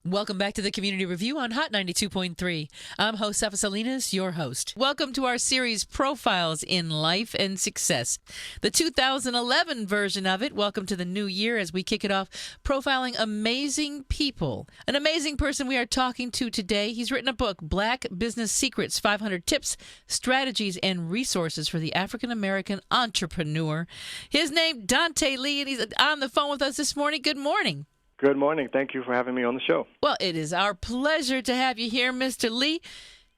Welcome back to the Community Review on Hot 92.3. I'm Josefa Salinas, your host. Welcome to our series, Profiles in Life and Success. The 2011 version of it. Welcome to the new year as we kick it off, profiling amazing people. An amazing person we are talking to today. He's written a book, Black Business Secrets, 500 Tips, Strategies, and Resources for the African-American Entrepreneur. His name, Dante Lee, and he's on the phone with us this morning. Good morning. Good morning. Thank you for having me on the show. Well, it is our pleasure to have you here, Mr. Lee.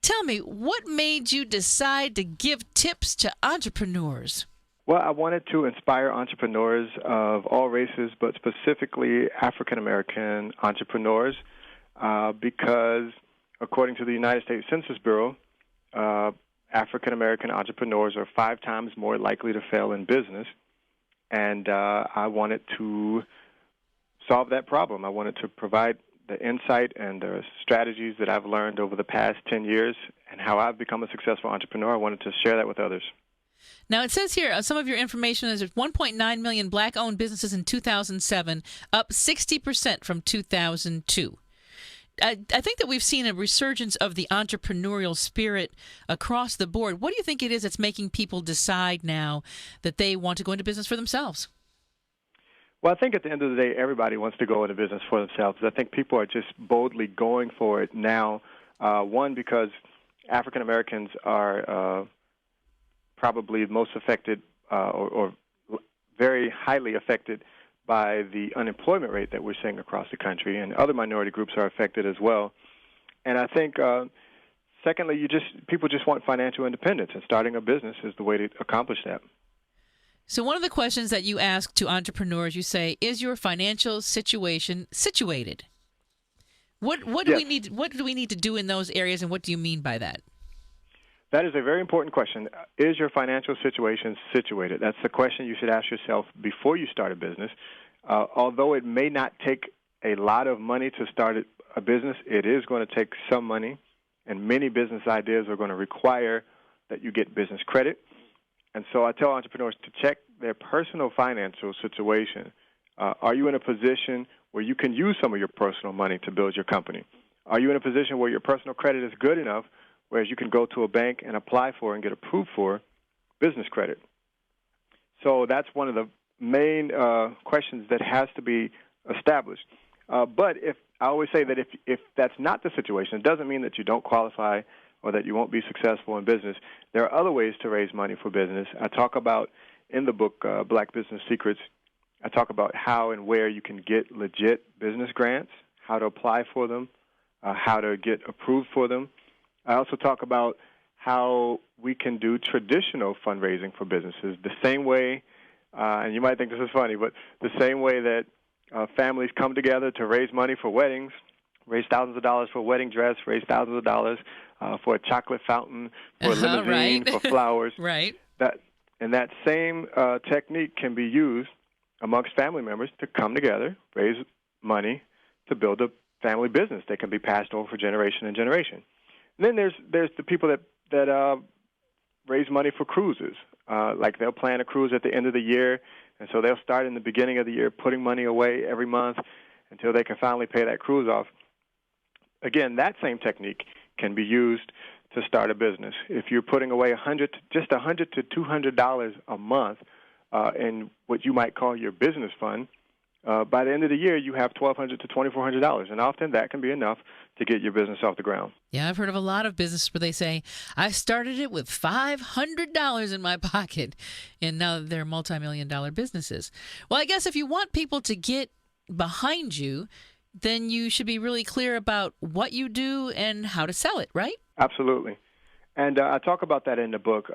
Tell me, what made you decide to give tips to entrepreneurs? Well, I wanted to inspire entrepreneurs of all races, but specifically African-American entrepreneurs, because according to the United States Census Bureau, African-American entrepreneurs are 5 times more likely to fail in business, and I wanted to solve that problem. I wanted to provide the insight and the strategies that I've learned over the past 10 years and how I've become a successful entrepreneur. I wanted to share that with others. Now, it says here, some of your information is 1.9 million black-owned businesses in 2007, up 60% from 2002. I think that we've seen a resurgence of the entrepreneurial spirit across the board. What do you think it is that's making people decide now that they want to go into business for themselves? Well, I think at the end of the day, everybody wants to go into business for themselves. I think people are just boldly going for it now. One, because African Americans are probably most affected or very highly affected by the unemployment rate that we're seeing across the country, and other minority groups are affected as well. And I think, secondly, people just want financial independence, and starting a business is the way to accomplish that. So one of the questions that you ask to entrepreneurs, you say, is your financial situation situated? What do we need to do in those areas, and what do you mean by that? That is a very important question. Is your financial situation situated? That's the question you should ask yourself before you start a business. Although it may not take a lot of money to start a business, it is going to take some money, and many business ideas are going to require that you get business credit. And so I tell entrepreneurs to check their personal financial situation. Are you in a position where you can use some of your personal money to build your company? Are you in a position where your personal credit is good enough, whereas you can go to a bank and apply for and get approved for business credit? So that's one of the main questions that has to be established. But I always say that if that's not the situation, it doesn't mean that you don't qualify or that you won't be successful in business. There are other ways to raise money for business. I talk about, in the book, Black Business Secrets, I talk about how and where you can get legit business grants, how to apply for them, how to get approved for them. I also talk about how we can do traditional fundraising for businesses, the same way, and you might think this is funny, but the same way that families come together to raise money for weddings, raise thousands of dollars for a wedding dress, raise thousands of dollars for a chocolate fountain, for a limousine, right. for flowers. Right. That same technique can be used amongst family members to come together, raise money to build a family business that can be passed over for generation and generation. And then there's the people that raise money for cruises. Like they'll plan a cruise at the end of the year, and so they'll start in the beginning of the year putting money away every month until they can finally pay that cruise off. Again, that same technique can be used to start a business. If you're putting away $100 to $200 a month in what you might call your business fund, by the end of the year you have $1,200 to $2,400, and often that can be enough to get your business off the ground. Yeah, I've heard of a lot of businesses where they say, I started it with $500 in my pocket, and now they're multi-million-dollar businesses. Well, I guess if you want people to get behind you, then you should be really clear about what you do and how to sell it, right? Absolutely. And I talk about that in the book.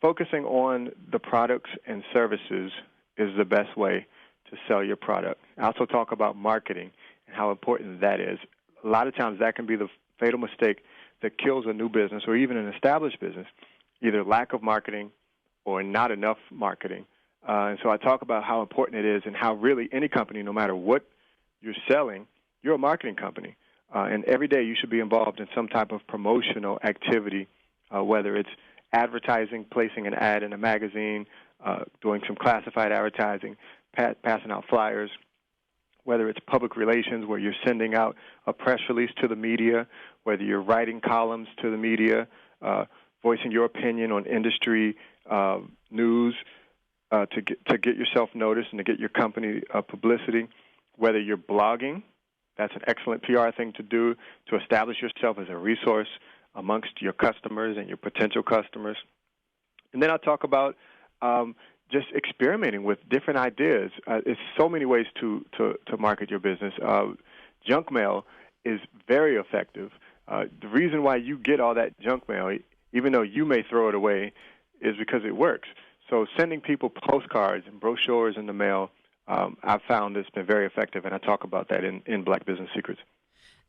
Focusing on the products and services is the best way to sell your product. I also talk about marketing and how important that is. A lot of times that can be the fatal mistake that kills a new business or even an established business, either lack of marketing or not enough marketing. And so I talk about how important it is and how really any company, no matter what you're selling, you're a marketing company. And every day you should be involved in some type of promotional activity, whether it's advertising, placing an ad in a magazine, doing some classified advertising, passing out flyers, whether it's public relations where you're sending out a press release to the media, whether you're writing columns to the media, voicing your opinion on industry news to get yourself noticed and to get your company publicity, whether you're blogging. That's an excellent PR thing to do to establish yourself as a resource amongst your customers and your potential customers. And then I'll talk about just experimenting with different ideas. It's so many ways to market your business. Junk mail is very effective. The reason why you get all that junk mail, even though you may throw it away, is because it works. So sending people postcards and brochures in the mail, I've found it's been very effective, and I talk about that in Black Business Secrets.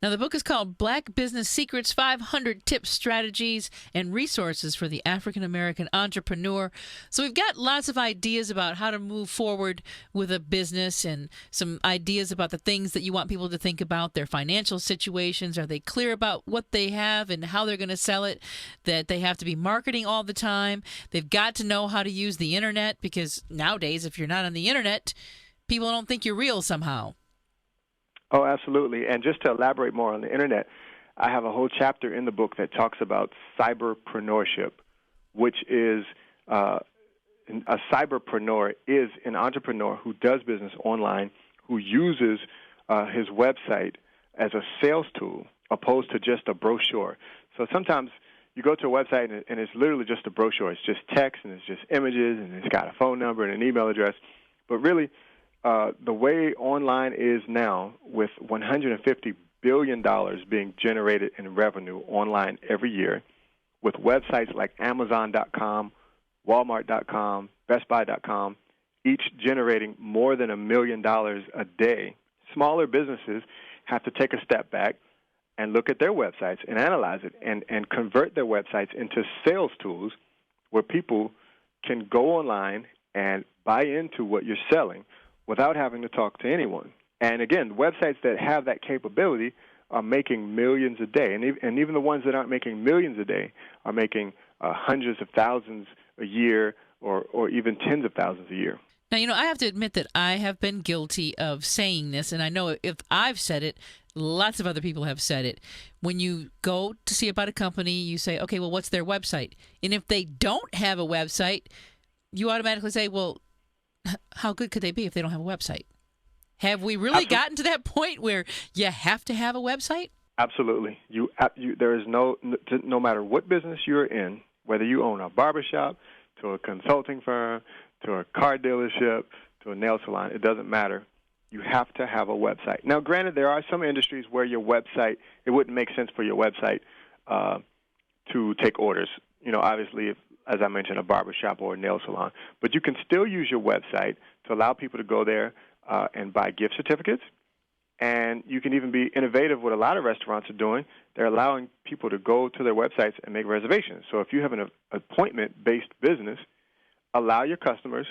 Now, the book is called Black Business Secrets, 500 Tips, Strategies, and Resources for the African-American Entrepreneur. So we've got lots of ideas about how to move forward with a business and some ideas about the things that you want people to think about, their financial situations. Are they clear about what they have and how they're going to sell it? That they have to be marketing all the time. They've got to know how to use the Internet, because nowadays, if you're not on the Internet, people don't think you're real somehow. Oh, absolutely. And just to elaborate more on the Internet, I have a whole chapter in the book that talks about cyberpreneurship, which is a cyberpreneur is an entrepreneur who does business online, who uses his website as a sales tool opposed to just a brochure. So sometimes you go to a website and it's literally just a brochure. It's just text and it's just images and it's got a phone number and an email address. But really, the way online is now, with $150 billion being generated in revenue online every year, with websites like Amazon.com, Walmart.com, BestBuy.com, each generating more than $1 million a day, smaller businesses have to take a step back and look at their websites and analyze it and convert their websites into sales tools where people can go online and buy into what you're selling without having to talk to anyone. And again, websites that have that capability are making millions a day. And even the ones that aren't making millions a day are making hundreds of thousands a year or even tens of thousands a year. Now, I have to admit that I have been guilty of saying this, and I know if I've said it, lots of other people have said it. When you go to see about a company, you say, okay, well, what's their website? And if they don't have a website, you automatically say, well, how good could they be if they don't have a website? Have we really gotten to that point where you have to have a website? Absolutely. There is no matter what business you're in, whether you own a barbershop, to a consulting firm, to a car dealership, to a nail salon, it doesn't matter. You have to have a website. Now, granted, there are some industries where your website, it wouldn't make sense for your website to take orders. Obviously, as I mentioned, a barbershop or a nail salon. But you can still use your website to allow people to go there and buy gift certificates. And you can even be innovative. What a lot of restaurants are doing, they're allowing people to go to their websites and make reservations. So if you have an appointment-based business, allow your customers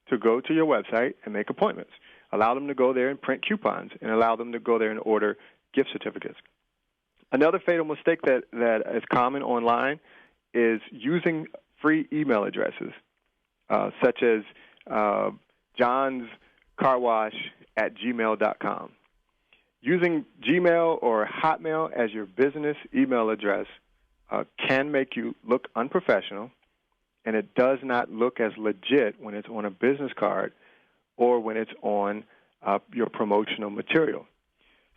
to go to your website and make appointments. Allow them to go there and print coupons, and allow them to go there and order gift certificates. Another fatal mistake that is common online is using free email addresses, such as johnscarwash@gmail.com. Using Gmail or Hotmail as your business email address can make you look unprofessional, and it does not look as legit when it's on a business card or when it's on your promotional material.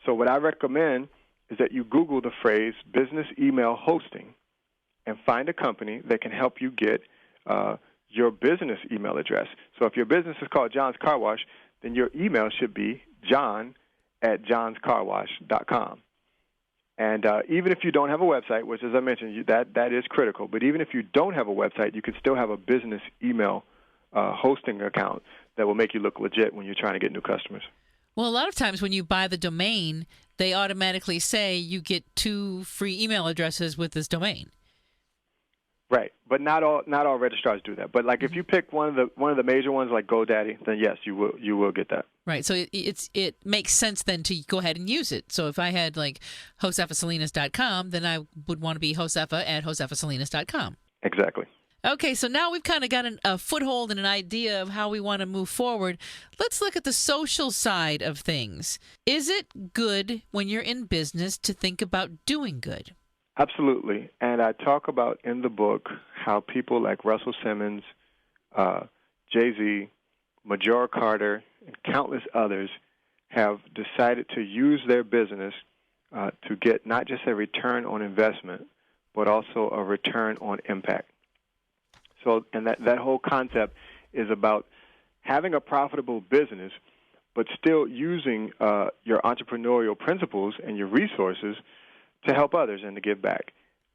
So what I recommend is that you Google the phrase business email hosting and find a company that can help you get your business email address. So if your business is called John's Car Wash, then your email should be john@johnscarwash.com. And even if you don't have a website, which, as I mentioned, that is critical, but even if you don't have a website, you can still have a business email hosting account that will make you look legit when you're trying to get new customers. Well, a lot of times when you buy the domain, they automatically say you get 2 free email addresses with this domain. Right, but not all registrars do that. But like if you pick one of the major ones like GoDaddy, then yes, you will get that. Right, so it makes sense then to go ahead and use it. So if I had like Josefasalinas.com, then I would want to be Josefa at Josefasalinas.com. Exactly. Okay, so now we've kind of got a foothold and an idea of how we want to move forward. Let's look at the social side of things. Is it good when you're in business to think about doing good? Absolutely. And I talk about in the book how people like Russell Simmons, Jay-Z, Majora Carter, and countless others have decided to use their business to get not just a return on investment, but also a return on impact. So, and that whole concept is about having a profitable business, but still using your entrepreneurial principles and your resources to help others and to give back.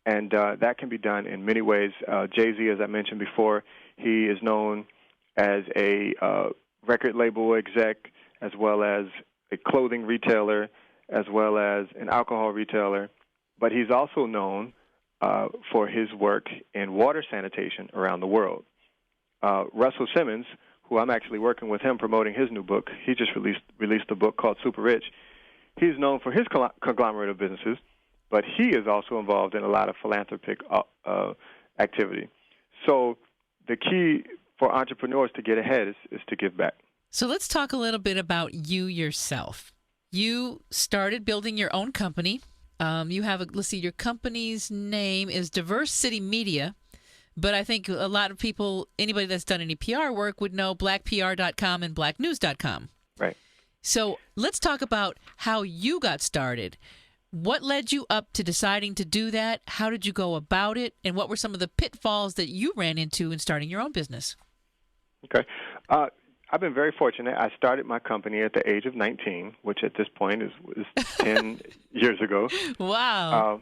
And that can be done in many ways. Jay-Z, as I mentioned before, he is known as a record label exec, as well as a clothing retailer, as well as an alcohol retailer. But he's also known for his work in water sanitation around the world. Russell Simmons, who I'm actually working with him promoting his new book, he just released a book called Super Rich. He's known for his conglomerate of businesses, but he is also involved in a lot of philanthropic activity. So the key for entrepreneurs to get ahead is to give back. So let's talk a little bit about you yourself. You started building your own company. You have let's see, your company's name is Diverse City Media, but I think a lot of people, anybody that's done any PR work would know blackpr.com and blacknews.com. Right. So let's talk about how you got started. What led you up to deciding to do that? How did you go about it? And what were some of the pitfalls that you ran into in starting your own business? Okay. I've been very fortunate. I started my company at the age of 19, which at this point is 10 years ago. Wow.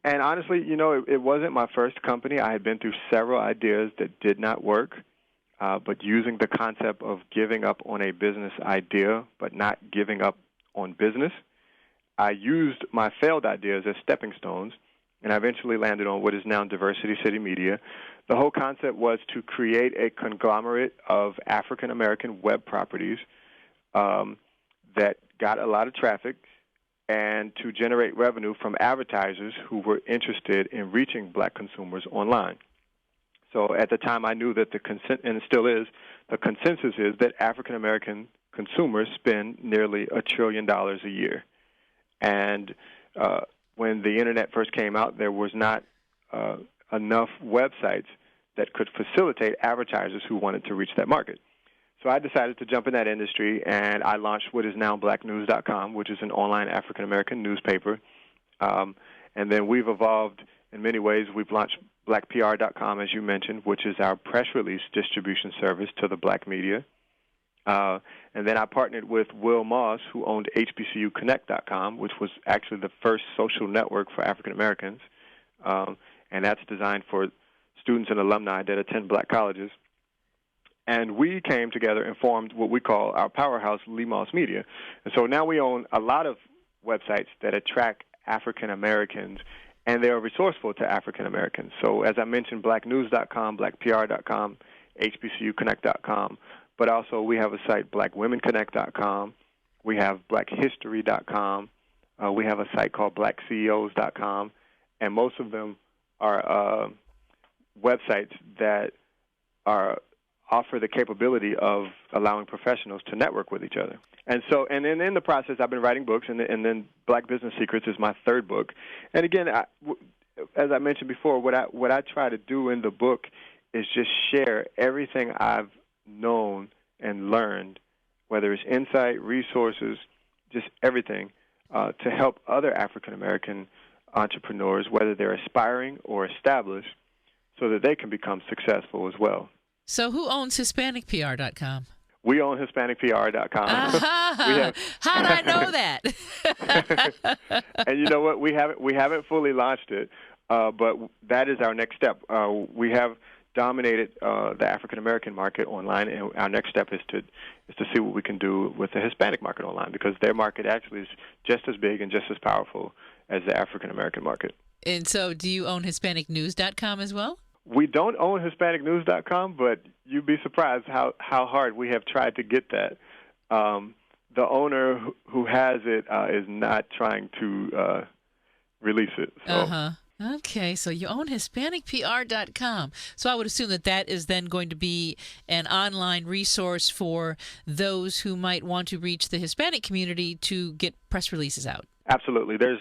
And honestly, it wasn't my first company. I had been through several ideas that did not work, but using the concept of giving up on a business idea but not giving up on business, I used my failed ideas as stepping stones, and I eventually landed on what is now Diversity City Media. The whole concept was to create a conglomerate of African-American web properties that got a lot of traffic and to generate revenue from advertisers who were interested in reaching black consumers online. So at the time, I knew that and it still is, the consensus is that African-American consumers spend nearly $1 trillion a year. And when the Internet first came out, there was not enough websites that could facilitate advertisers who wanted to reach that market. So I decided to jump in that industry, and I launched what is now blacknews.com, which is an online African-American newspaper. And then we've evolved in many ways. We've launched blackpr.com, as you mentioned, which is our press release distribution service to the black media. And then I partnered with Will Moss, who owned HBCUconnect.com, which was actually the first social network for African Americans. And that's designed for students and alumni that attend black colleges. And we came together and formed what we call our powerhouse, Lee Moss Media. And so now we own a lot of websites that attract African Americans, and they are resourceful to African Americans. So as I mentioned, blacknews.com, blackpr.com, HBCUconnect.com. But also we have a site, blackwomenconnect.com. We have blackhistory.com. We have a site called blackceos.com. And most of them are websites that offer the capability of allowing professionals to network with each other. And so, and then in the process, I've been writing books, and then Black Business Secrets is my third book. And again, as I mentioned before, what I try to do in the book is just share everything I've known and learned, whether it's insight, resources, just everything, to help other African American entrepreneurs, whether they're aspiring or established, so that they can become successful as well. So who owns HispanicPR.com? We own HispanicPR.com. Uh-huh. How did I know that? And you know what? We haven't fully launched it, but that is our next step. We have dominated the African American market online, and our next step is to see what we can do with the Hispanic market online, because their market actually is just as big and just as powerful as the African American market. And so, do you own HispanicNews.com as well? We don't own HispanicNews.com, but you'd be surprised how hard we have tried to get that. The owner who has it is not trying to release it. So. Uh-huh. Okay, so you own HispanicPR.com. So I would assume that that is then going to be an online resource for those who might want to reach the Hispanic community to get press releases out. Absolutely. There's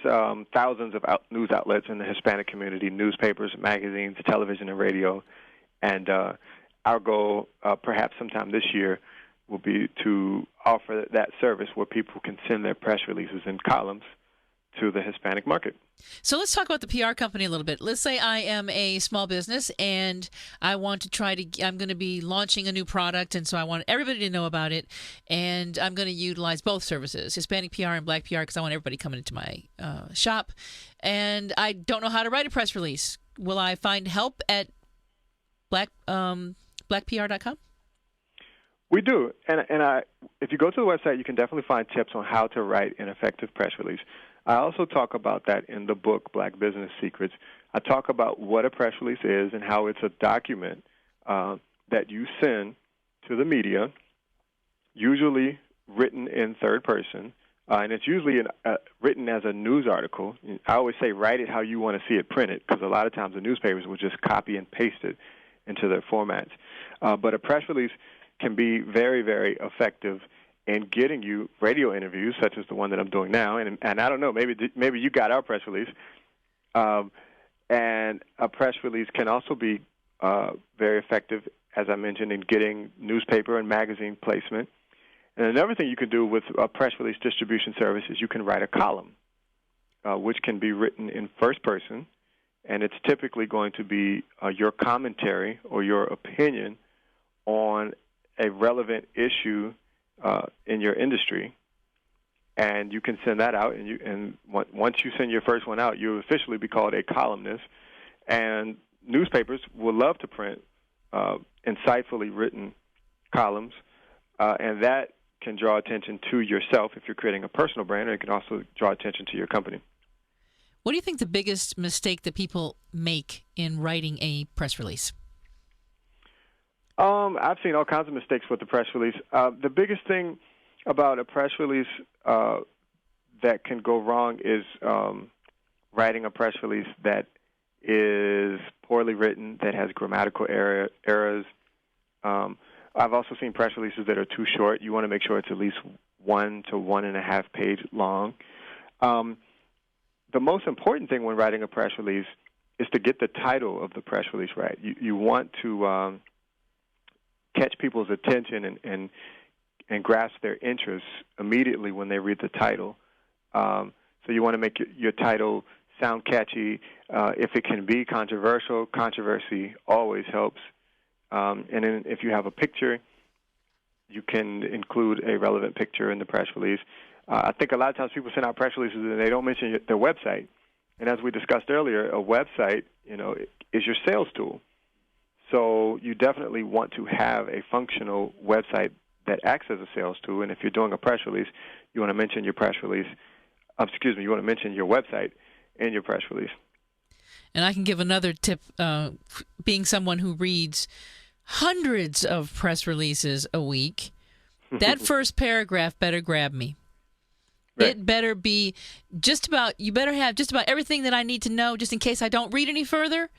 thousands of news outlets in the Hispanic community, newspapers, magazines, television, and radio. And our goal, perhaps sometime this year, will be to offer that service where people can send their press releases in columns to the Hispanic market. So let's talk about the PR company a little bit. Let's say I am a small business and I want to I'm going to be launching a new product, and so I want everybody to know about it, and I'm going to utilize both services, Hispanic PR and Black PR, because I want everybody coming into my shop, and I don't know how to write a press release. Will I find help at blackpr.com? We do, and if you go to the website, you can definitely find tips on how to write an effective press release. I also talk about that in the book, Black Business Secrets. I talk about what a press release is and how it's a document that you send to the media, usually written in third person, and it's usually written as a news article. I always say write it how you want to see it printed, because a lot of times the newspapers will just copy and paste it into their formats. But a press release can be very, very effective in getting you radio interviews, such as the one that I'm doing now. And I don't know, maybe you got our press release. And a press release can also be very effective, as I mentioned, in getting newspaper and magazine placement. And another thing you can do with a press release distribution service is you can write a column, which can be written in first person, and it's typically going to be your commentary or your opinion on a relevant issue in your industry, and you can send that out. And once you send your first one out, you'll officially be called a columnist. And newspapers will love to print insightfully written columns, and that can draw attention to yourself if you're creating a personal brand, or it can also draw attention to your company. What do you think the biggest mistake that people make in writing a press release? I've seen all kinds of mistakes with the press release. The biggest thing about a press release that can go wrong is writing a press release that is poorly written, that has grammatical errors. I've also seen press releases that are too short. You want to make sure it's at least 1 to 1.5 page long. The most important thing when writing a press release is to get the title of the press release right. You want to catch people's attention and grasp their interest immediately when they read the title. So you want to make your title sound catchy. If it can be controversial, controversy always helps. And then if you have a picture, you can include a relevant picture in the press release. I think a lot of times people send out press releases and they don't mention their website. And as we discussed earlier, a website, is your sales tool. So you definitely want to have a functional website that acts as a sales tool. And if you're doing a press release, you want to mention your press release. You want to mention your website in your press release. And I can give another tip, being someone who reads hundreds of press releases a week. That first paragraph better grab me. Right. It better be you better have just about everything that I need to know, just in case I don't read any further.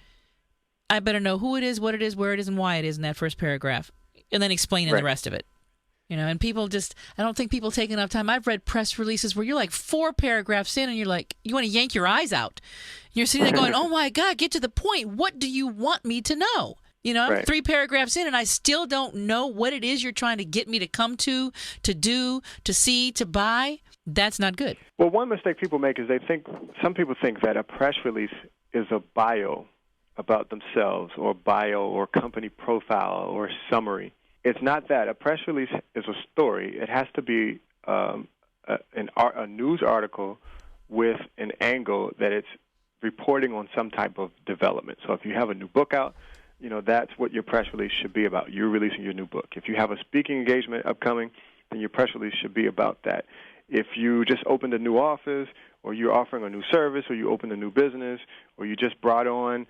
I better know who it is, what it is, where it is, and why it is in that first paragraph, and then explain the rest of it. And people I don't think people take enough time. I've read press releases where you're like 4 paragraphs in and you're like, you want to yank your eyes out. You're sitting there going, oh my God, get to the point. What do you want me to know? I'm 3 paragraphs in and I still don't know what it is you're trying to get me to come to do, to see, to buy. That's not good. Well, one mistake people make is some people think that a press release is a bio about themselves, or bio or company profile or summary. It's not that. A press release is a story. It has to be a news article with an angle that it's reporting on some type of development. So if you have a new book out, that's what your press release should be about. You're releasing your new book. If you have a speaking engagement upcoming, then your press release should be about that. If you just opened a new office, or you're offering a new service, or you opened a new business, or you just brought on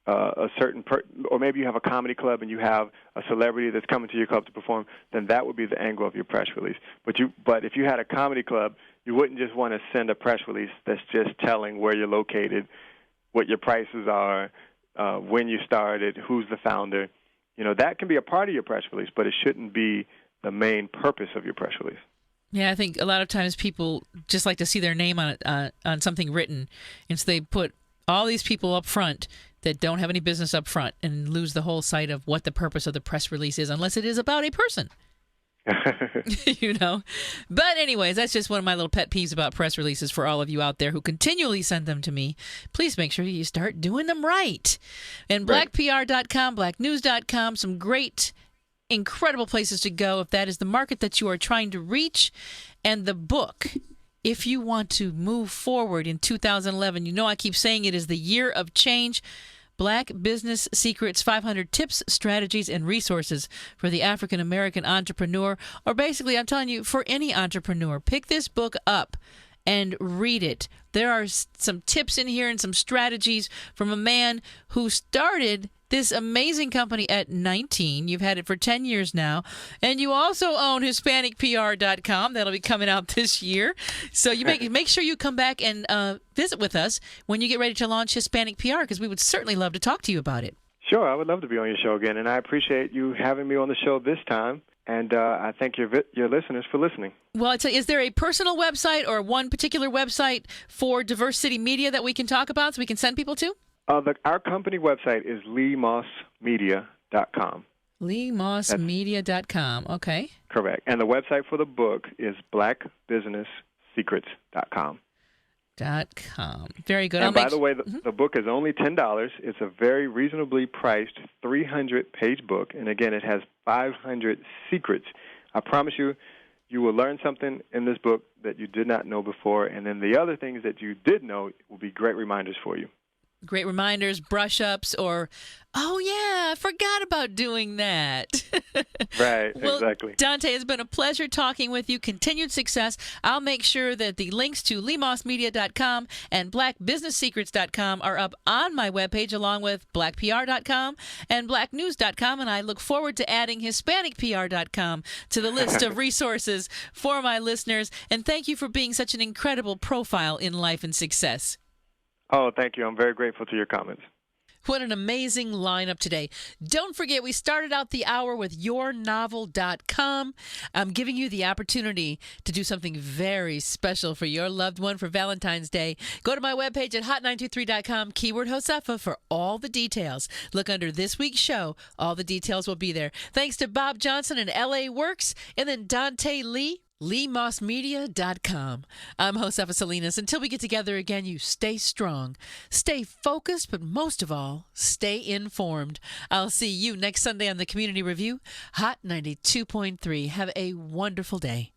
a certain or maybe you have a comedy club and you have a celebrity that's coming to your club to perform, then that would be the angle of your press release. But if you had a comedy club, you wouldn't just want to send a press release that's just telling where you're located, what your prices are, when you started, who's the founder. That can be a part of your press release, but it shouldn't be the main purpose of your press release. Yeah, I think a lot of times people just like to see their name on something written, and so they put all these people up front that don't have any business up front and lose the whole sight of what the purpose of the press release is, unless it is about a person. But anyways, that's just one of my little pet peeves about press releases for all of you out there who continually send them to me. Please make sure you start doing them right. And blackpr.com, blacknews.com, some great, incredible places to go if that is the market that you are trying to reach. And the book, if you want to move forward in 2011, I keep saying it is the year of change. Black Business Secrets, 500 Tips, Strategies, and Resources for the African-American Entrepreneur, or basically, I'm telling you, for any entrepreneur. Pick this book up and read it. There are some tips in here and some strategies from a man who started this amazing company at 19. You've had it for 10 years now. And you also own HispanicPR.com. That'll be coming out this year. So you make sure you come back and visit with us when you get ready to launch Hispanic PR, because we would certainly love to talk to you about it. Sure, I would love to be on your show again. And I appreciate you having me on the show this time. And I thank your listeners for listening. Well, is there a personal website or one particular website for Diverse City Media that we can talk about so we can send people to? Our company website is leemossmedia.com. leemossmedia.com, okay. Correct. And the website for the book is blackbusinesssecrets.com. Very good. And by the way, the book is only $10. It's a very reasonably priced 300-page book. And again, it has 500 secrets. I promise you, you will learn something in this book that you did not know before. And then the other things that you did know will be great reminders for you. Great reminders, brush-ups, or, oh, yeah, I forgot about doing that. Right, well, exactly. Dante, it's been a pleasure talking with you. Continued success. I'll make sure that the links to leemossmedia.com and blackbusinesssecrets.com are up on my webpage, along with blackpr.com and blacknews.com, and I look forward to adding hispanicpr.com to the list of resources for my listeners. And thank you for being such an incredible profile in life and success. Oh, thank you. I'm very grateful to your comments. What an amazing lineup today. Don't forget, we started out the hour with yournovel.com. I'm giving you the opportunity to do something very special for your loved one for Valentine's Day. Go to my webpage at hot923.com, keyword Josefa, for all the details. Look under this week's show. All the details will be there. Thanks to Bob Johnson and LA Works, and then Dante Lee, LeeMossMedia.com. I'm Josefa Salinas. Until we get together again, you stay strong, stay focused, but most of all, stay informed. I'll see you next Sunday on the Community Review, Hot 92.3. Have a wonderful day.